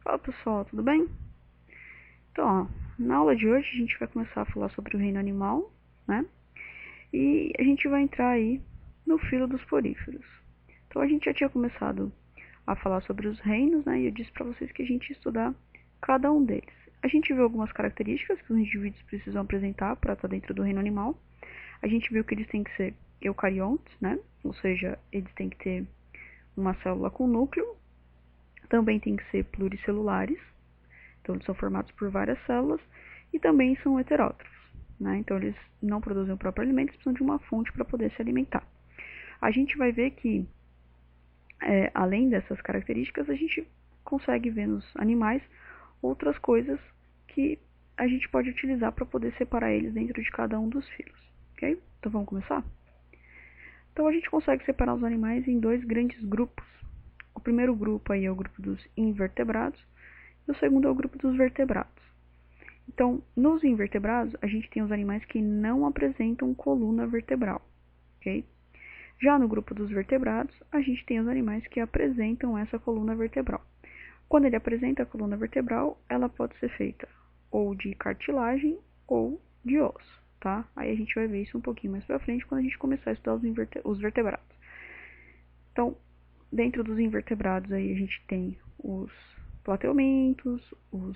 Fala pessoal, tudo bem? Então, ó, na aula de hoje a gente vai começar a falar sobre o reino animal, né? E a gente vai entrar aí no filo dos poríferos. Então a gente já tinha começado a falar sobre os reinos, né? E eu disse para vocês que a gente ia estudar cada um deles. A gente viu algumas características que os indivíduos precisam apresentar para estar dentro do reino animal. A gente viu que eles têm que ser eucariontes, né? Ou seja, eles têm que ter uma célula com núcleo. Também tem que ser pluricelulares. Então, eles são formados por várias células e também são heterótrofos, né? Então, eles não produzem o próprio alimento, eles precisam de uma fonte para poder se alimentar. A gente vai ver que, além dessas características, a gente consegue ver nos animais outras coisas que a gente pode utilizar para poder separar eles dentro de cada um dos filos, ok? Então, vamos começar? Então, a gente consegue separar os animais em dois grandes grupos. O primeiro grupo aí é o grupo dos invertebrados, e o segundo é o grupo dos vertebrados. Então, nos invertebrados, a gente tem os animais que não apresentam coluna vertebral, ok? Já no grupo dos vertebrados, a gente tem os animais que apresentam essa coluna vertebral. Quando ele apresenta a coluna vertebral, ela pode ser feita ou de cartilagem ou de osso, tá? Aí a gente vai ver isso um pouquinho mais pra frente quando a gente começar a estudar os vertebrados. Então, dentro dos invertebrados aí a gente tem os plateumintos, os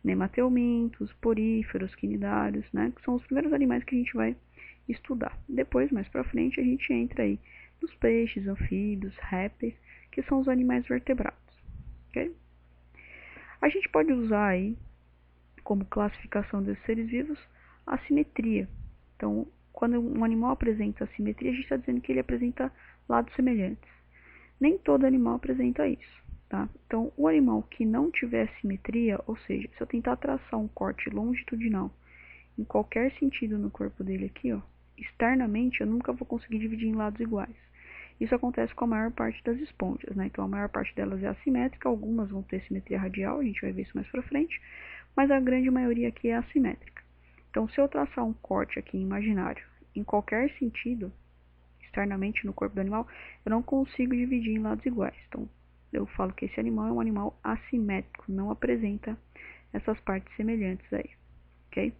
nemateumintos, poríferos, quinidários, né? Que são os primeiros animais que a gente vai estudar. Depois, mais pra frente, a gente entra aí nos peixes, anfíbios, répteis, que são os animais vertebrados, ok? A gente pode usar aí, como classificação desses seres vivos, a simetria. Então, quando um animal apresenta simetria, a gente está dizendo que ele apresenta lados semelhantes. Nem todo animal apresenta isso, tá? Então, o animal que não tiver simetria, ou seja, se eu tentar traçar um corte longitudinal em qualquer sentido no corpo dele aqui, ó, externamente eu nunca vou conseguir dividir em lados iguais. Isso acontece com a maior parte das esponjas, né? Então, a maior parte delas é assimétrica, algumas vão ter simetria radial, a gente vai ver isso mais pra frente, mas a grande maioria aqui é assimétrica. Então, se eu traçar um corte aqui imaginário em qualquer sentido, externamente no corpo do animal, eu não consigo dividir em lados iguais. Então, eu falo que esse animal é um animal assimétrico, não apresenta essas partes semelhantes aí, ok?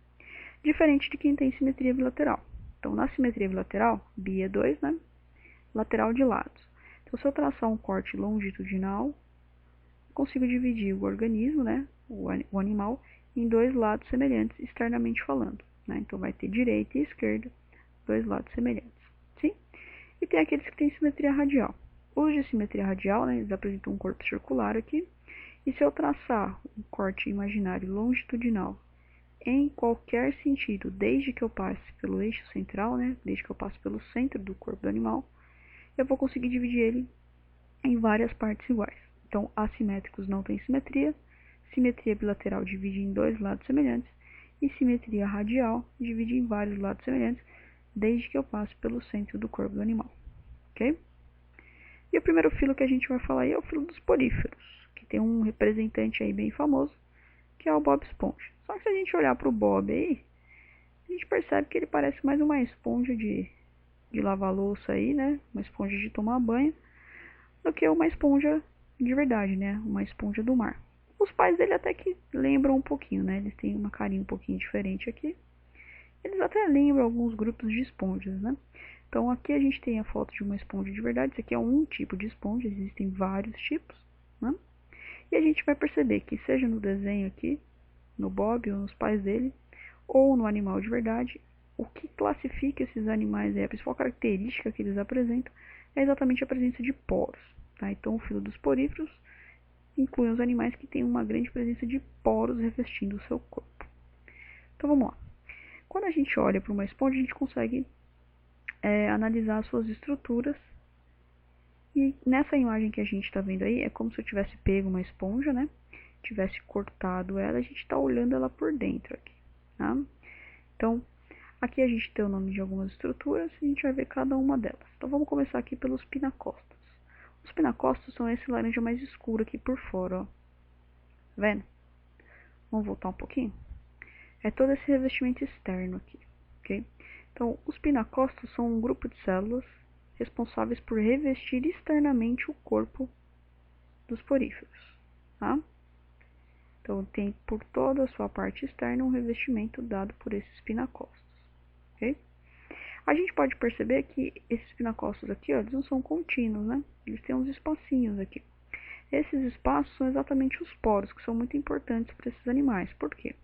Diferente de quem tem simetria bilateral. Então, na simetria bilateral, bi é 2, né? Lateral de lados. Então, se eu traçar um corte longitudinal, eu consigo dividir o organismo, né? O animal, em dois lados semelhantes, externamente falando, né? Então, vai ter direita e esquerda, dois lados semelhantes. Sim? E tem aqueles que têm simetria radial. Os de simetria radial, né, eles apresentam um corpo circular aqui. E se eu traçar um corte imaginário longitudinal em qualquer sentido, desde que eu passe pelo eixo central, né, desde que eu passe pelo centro do corpo do animal, eu vou conseguir dividir ele em várias partes iguais. Então, assimétricos não têm simetria, simetria bilateral divide em dois lados semelhantes, e simetria radial divide em vários lados semelhantes, desde que eu passe pelo centro do corpo do animal, ok? E o primeiro filo que a gente vai falar aí é o filo dos poríferos, que tem um representante aí bem famoso, que é o Bob Esponja. Só que se a gente olhar para o Bob aí, a gente percebe que ele parece mais uma esponja de lavar louça aí, né? Uma esponja de tomar banho, do que uma esponja de verdade, né? Uma esponja do mar. Os pais dele até que lembram um pouquinho, né? Eles têm uma carinha um pouquinho diferente aqui. Eles até lembram alguns grupos de esponjas, né? Então aqui a gente tem a foto de uma esponja de verdade. Isso aqui é um tipo de esponja, existem vários tipos, né? E a gente vai perceber que seja no desenho aqui, no Bob ou nos pais dele, ou no animal de verdade, o que classifica esses animais, a principal característica que eles apresentam, é exatamente a presença de poros, tá? Então o filo dos poríferos inclui os animais que têm uma grande presença de poros revestindo o seu corpo. Então vamos lá. Quando a gente olha para uma esponja, a gente consegue analisar as suas estruturas. E nessa imagem que a gente está vendo aí, é como se eu tivesse pego uma esponja, né? Tivesse cortado ela, a gente está olhando ela por dentro aqui, tá? Então, aqui a gente tem o nome de algumas estruturas e a gente vai ver cada uma delas. Então, vamos começar aqui pelos pinacostos. Os pinacostos são esse laranja mais escuro aqui por fora, ó. Tá vendo? Vamos voltar um pouquinho? É todo esse revestimento externo aqui, ok? Então, os pinacostos são um grupo de células responsáveis por revestir externamente o corpo dos poríferos, tá? Então tem por toda a sua parte externa um revestimento dado por esses pinacostos, ok? A gente pode perceber que esses pinacostos aqui, ó, eles não são contínuos, né? Eles têm uns espacinhos aqui. Esses espaços são exatamente os poros, que são muito importantes para esses animais. Por quê?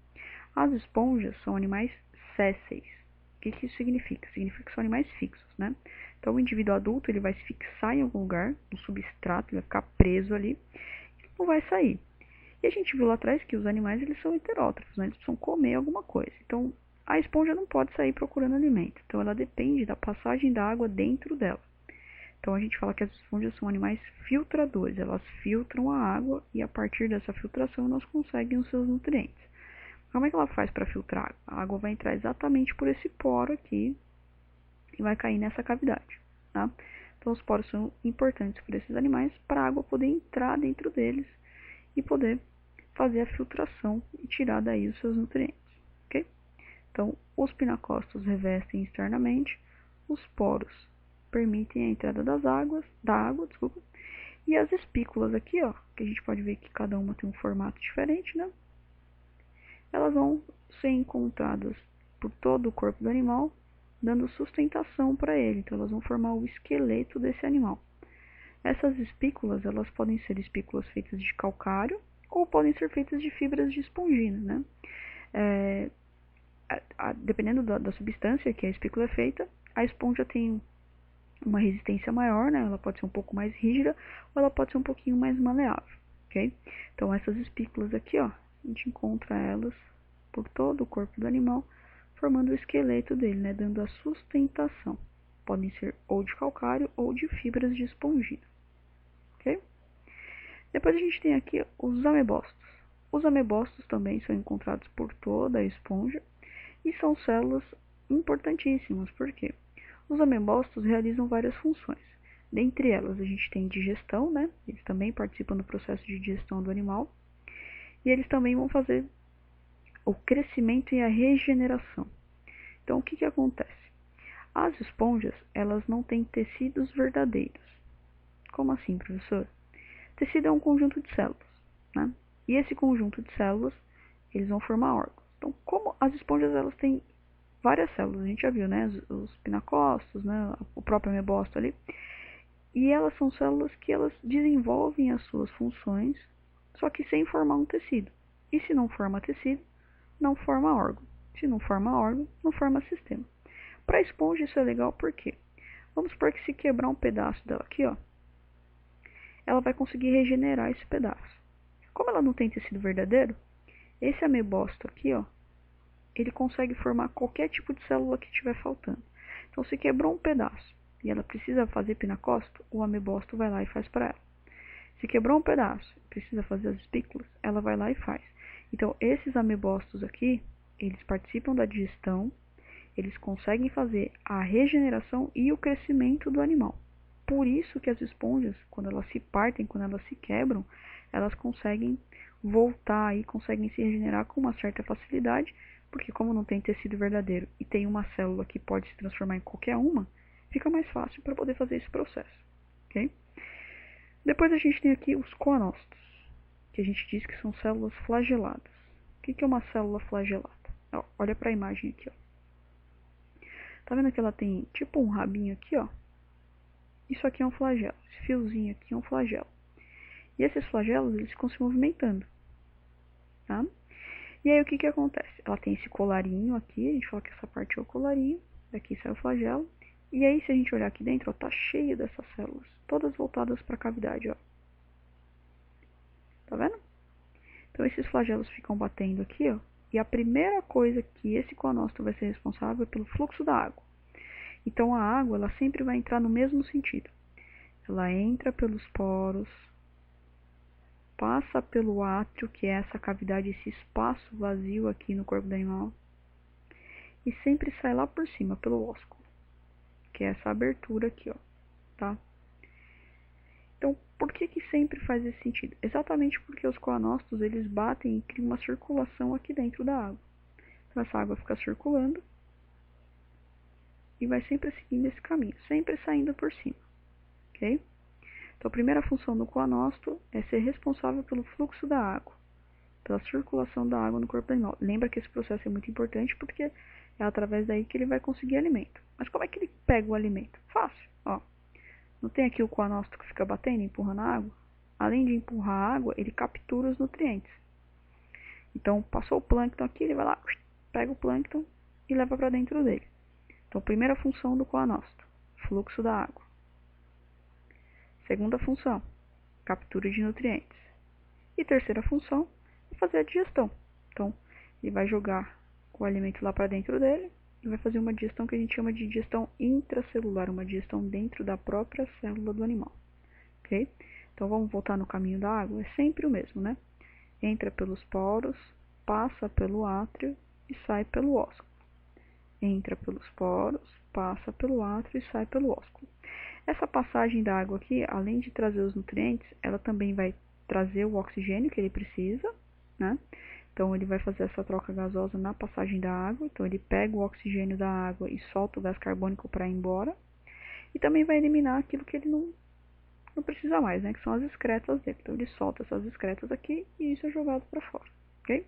As esponjas são animais sésseis. O que isso significa? Significa que são animais fixos, né? Então o indivíduo adulto ele vai se fixar em algum lugar, no substrato, ele vai ficar preso ali e não vai sair. E a gente viu lá atrás que os animais eles são heterótrofos, né? Eles precisam comer alguma coisa. Então a esponja não pode sair procurando alimento. Então ela depende da passagem da água dentro dela. Então a gente fala que as esponjas são animais filtradores. Elas filtram a água e a partir dessa filtração elas conseguem os seus nutrientes. Como é que ela faz para filtrar? A água vai entrar exatamente por esse poro aqui e vai cair nessa cavidade, tá? Então os poros são importantes para esses animais para a água poder entrar dentro deles e poder fazer a filtração e tirar daí os seus nutrientes, ok? Então os pinacostos revestem externamente, os poros permitem a entrada da água, e as espículas aqui, ó, que a gente pode ver que cada uma tem um formato diferente, né? Elas vão ser encontradas por todo o corpo do animal, dando sustentação para ele. Então elas vão formar o esqueleto desse animal. Essas espículas, elas podem ser espículas feitas de calcário ou podem ser feitas de fibras de espongina, né? Dependendo da substância que a espícula é feita, a esponja tem uma resistência maior, né? Ela pode ser um pouco mais rígida ou ela pode ser um pouquinho mais maleável, ok? Então essas espículas aqui, ó, a gente encontra elas por todo o corpo do animal, formando o esqueleto dele, né? Dando a sustentação. Podem ser ou de calcário ou de fibras de espongina, ok? Depois a gente tem aqui os amebostos. Os amebostos também são encontrados por toda a esponja e são células importantíssimas, porque os amebostos realizam várias funções. Dentre elas a gente tem digestão, né? Eles também participam do processo de digestão do animal e eles também vão fazer o crescimento e a regeneração. Então o que acontece? As esponjas, elas não têm tecidos verdadeiros. Como assim, professor? Tecido é um conjunto de células, né? E esse conjunto de células, eles vão formar órgãos. Então, como as esponjas, elas têm várias células, a gente já viu, né? Os pinacostos, né? O próprio amebosto ali. E elas são células que elas desenvolvem as suas funções, só que sem formar um tecido. E se não forma tecido, não forma órgão. Se não forma órgão, não forma sistema. Para a esponja isso é legal porque vamos supor que se quebrar um pedaço dela aqui, ó, ela vai conseguir regenerar esse pedaço. Como ela não tem tecido verdadeiro, esse amebosto aqui, ó, ele consegue formar qualquer tipo de célula que estiver faltando. Então, se quebrou um pedaço e ela precisa fazer pinacosto, o amebosto vai lá e faz para ela. Se quebrou um pedaço e precisa fazer as espículas, ela vai lá e faz. Então, esses amebostos aqui, eles participam da digestão, eles conseguem fazer a regeneração e o crescimento do animal. Por isso que as esponjas, quando elas se partem, quando elas se quebram, elas conseguem voltar e conseguem se regenerar com uma certa facilidade, porque como não tem tecido verdadeiro e tem uma célula que pode se transformar em qualquer uma, fica mais fácil para poder fazer esse processo, ok? Depois a gente tem aqui os coanócitos, que a gente diz que são células flageladas. O que é uma célula flagelada? Ó, olha para a imagem aqui, ó. Tá vendo que ela tem tipo um rabinho aqui, ó? Isso aqui é um flagelo. Esse fiozinho aqui é um flagelo. E esses flagelos, eles ficam se movimentando, tá? E aí o que acontece? Ela tem esse colarinho aqui, a gente fala que essa parte é o colarinho, daqui sai o flagelo. E aí se a gente olhar aqui dentro, ó, tá cheio dessas células, todas voltadas para a cavidade, ó. Tá vendo? Então esses flagelos ficam batendo aqui, ó. E a primeira coisa que esse coanócito vai ser responsável é pelo fluxo da água. Então a água, ela sempre vai entrar no mesmo sentido. Ela entra pelos poros, passa pelo átrio, que é essa cavidade, esse espaço vazio aqui no corpo do animal, e sempre sai lá por cima, pelo ósculo, que é essa abertura aqui, ó, tá? Então, por que sempre faz esse sentido? Exatamente porque os coanócitos, eles batem e criam uma circulação aqui dentro da água. Então, essa água fica circulando e vai sempre seguindo esse caminho, sempre saindo por cima, ok? Então, a primeira função do coanócito é ser responsável pelo fluxo da água, pela circulação da água no corpo do animal. Lembra que esse processo é muito importante porque é através daí que ele vai conseguir alimento. Mas como é que ele pega o alimento? Fácil, ó. Não tem aqui o coanócito que fica batendo, empurrando a água? Além de empurrar a água, ele captura os nutrientes. Então, passou o plâncton aqui, ele vai lá, pega o plâncton e leva para dentro dele. Então, primeira função do coanócito, fluxo da água. Segunda função, captura de nutrientes. E terceira função, é fazer a digestão. Então, ele vai jogar o alimento lá para dentro dele e vai fazer uma digestão que a gente chama de digestão intracelular, uma digestão dentro da própria célula do animal. Ok? Então, vamos voltar no caminho da água? É sempre o mesmo, né? Entra pelos poros, passa pelo átrio e sai pelo ósculo. Entra pelos poros, passa pelo átrio e sai pelo ósculo. Essa passagem da água aqui, além de trazer os nutrientes, ela também vai trazer o oxigênio que ele precisa, né? Então, ele vai fazer essa troca gasosa na passagem da água. Então, ele pega o oxigênio da água e solta o gás carbônico para ir embora. E também vai eliminar aquilo que ele não precisa mais, né? Que são as excretas dele. Então, ele solta essas excretas aqui e isso é jogado para fora, ok?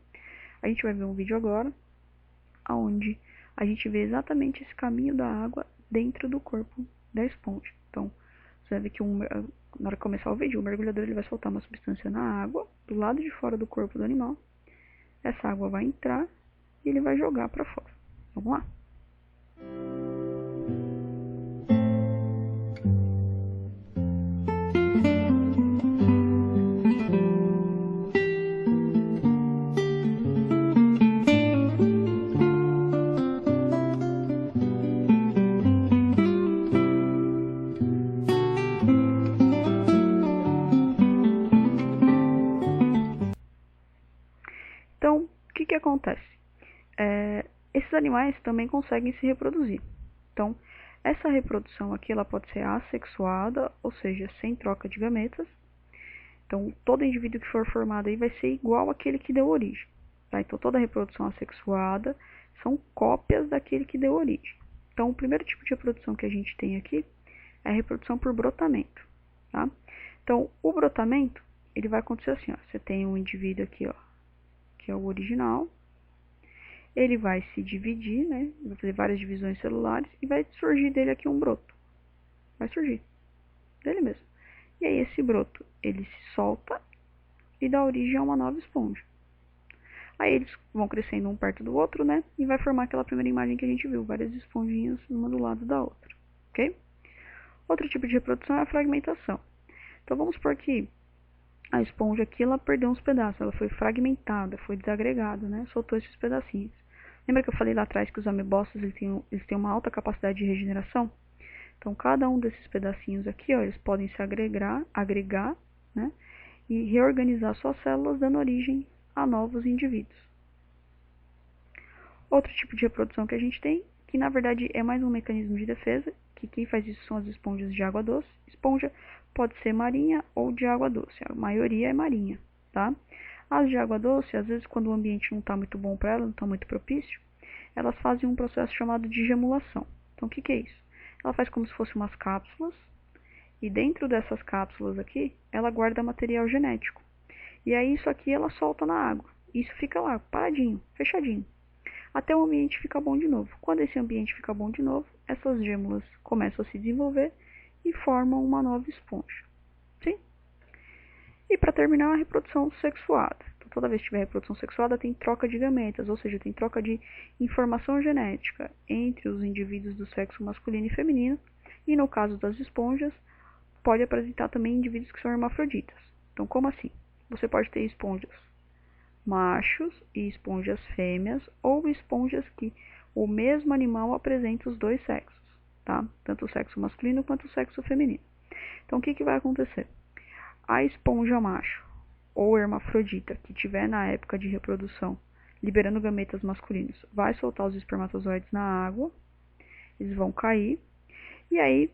A gente vai ver um vídeo agora, onde a gente vê exatamente esse caminho da água dentro do corpo da esponja. Então, você vai ver que na hora que começar o vídeo, o mergulhador ele vai soltar uma substância na água, do lado de fora do corpo do animal. Essa água vai entrar e ele vai jogar para fora. Vamos lá? Então, o que acontece? Esses animais também conseguem se reproduzir. Então, essa reprodução aqui ela pode ser assexuada, ou seja, sem troca de gametas. Então, todo indivíduo que for formado aí vai ser igual àquele que deu origem. Tá? Então, toda reprodução assexuada são cópias daquele que deu origem. Então, o primeiro tipo de reprodução que a gente tem aqui é a reprodução por brotamento. Tá? Então, o brotamento ele vai acontecer assim, ó. Você tem um indivíduo aqui, ó, que é o original. Ele vai se dividir, né? Vai fazer várias divisões celulares e vai surgir dele aqui um broto. Vai surgir dele mesmo. E aí esse broto, ele se solta e dá origem a uma nova esponja. Aí eles vão crescendo um perto do outro, né? E vai formar aquela primeira imagem que a gente viu, várias esponjinhas uma do lado da outra, ok? Outro tipo de reprodução é a fragmentação. Então vamos supor que a esponja aqui, ela perdeu uns pedaços, ela foi fragmentada, foi desagregada, né? Soltou esses pedacinhos. Lembra que eu falei lá atrás que os amebócitos eles têm uma alta capacidade de regeneração? Então, cada um desses pedacinhos aqui, ó, eles podem se agregar, né? E reorganizar suas células, dando origem a novos indivíduos. Outro tipo de reprodução que a gente tem, que na verdade é mais um mecanismo de defesa, que quem faz isso são as esponjas de água doce. Esponja pode ser marinha ou de água doce, a maioria é marinha, tá? As de água doce, às vezes quando o ambiente não está muito bom para elas, não está muito propício, elas fazem um processo chamado de gemulação. Então o que é isso? Ela faz como se fossem umas cápsulas, e dentro dessas cápsulas aqui, ela guarda material genético. E aí isso aqui ela solta na água. Isso fica lá, paradinho, fechadinho, até o ambiente ficar bom de novo. Quando esse ambiente fica bom de novo, essas gêmulas começam a se desenvolver e formam uma nova esponja. Sim? E para terminar, a reprodução sexuada. Então, toda vez que tiver reprodução sexuada, tem troca de gametas, ou seja, tem troca de informação genética entre os indivíduos do sexo masculino e feminino. E no caso das esponjas, pode apresentar também indivíduos que são hermafroditas. Então, como assim? Você pode ter esponjas machos e esponjas fêmeas, ou esponjas que o mesmo animal apresenta os dois sexos, tá? Tanto o sexo masculino quanto o sexo feminino. Então, o que vai acontecer? A esponja macho ou hermafrodita que tiver na época de reprodução liberando gametas masculinos vai soltar os espermatozoides na água, eles vão cair, e aí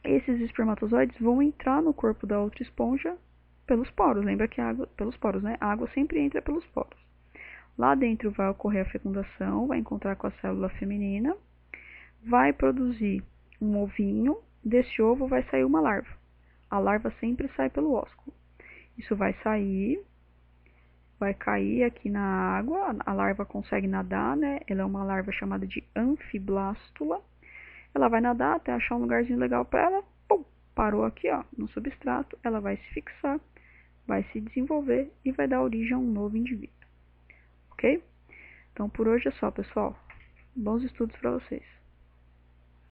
esses espermatozoides vão entrar no corpo da outra esponja pelos poros. Lembra que a água, pelos poros, né? A água sempre entra pelos poros. Lá dentro vai ocorrer a fecundação, vai encontrar com a célula feminina, vai produzir um ovinho, desse ovo vai sair uma larva. A larva sempre sai pelo ósculo. Isso vai sair, vai cair aqui na água, a larva consegue nadar, né? Ela é uma larva chamada de anfiblástula. Ela vai nadar até achar um lugarzinho legal para ela, pum, parou aqui, ó, no substrato, ela vai se fixar, vai se desenvolver e vai dar origem a um novo indivíduo, ok? Então por hoje é só, pessoal. Bons estudos para vocês.